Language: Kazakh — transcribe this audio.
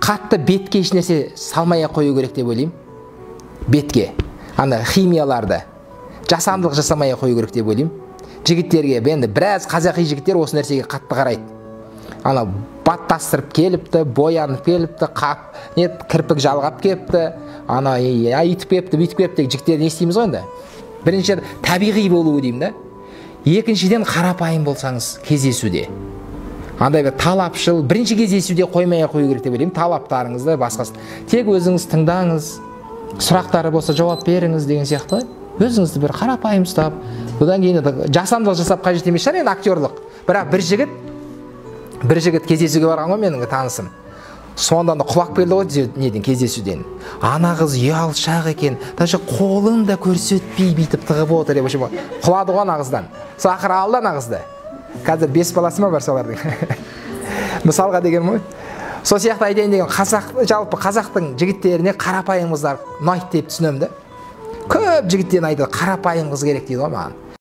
қатты бетке еш нәрсе салмай қою керек деп ойлаймын. Бетке ана химияларды жасандылық жасамай қою керек деп ойлаймын. Жігіттерге енді біраз қазақи жігіттер осы нәрсеге қатты қарайды. Ана баттастырып келіпті, боянып келіпті, кірпік жалғап келіпті, ана айтып келіпті, бүйтіп келіпті жігіттерді естиміз ғой енді. Біріншіден табиғи болуы деймін да. Екіншіден қарапайым болсаңыз кездесуде. Андай бір талапшыл, бірінші кездесуде қоймай қою керек деп ойлаймын. Талаптарыңызды басқасын. Тек өзіңіз тыңдаңыз, сұрақтары болса жауап беріңіз деген сияқты. Өзіңізді бір қарапайым ұстап, одан кейін жасандылық жасап қажет емес шығар енді актерлық. Бірақ бір жігіт кездесуге барған ғой менің танысым. Сонда құлап келді ғой неден кездесуден. Ана қыз ұялшақ екен, даже қолын да көрсетпей бүйтіп тығып отыр деп құлады ғой ана қыздан. Сол ақыры алды ана қызды. Қазір 5 баласы ма бар солардың. Мысалға деген ғой. Сол сияқты айтайын деген жалпы қазақтың жігіттеріне қарапайым қыздар ұнайды деп түсінемін да. Көп жігіттен айтады, қарапайым қыз керек дейді ғой маған.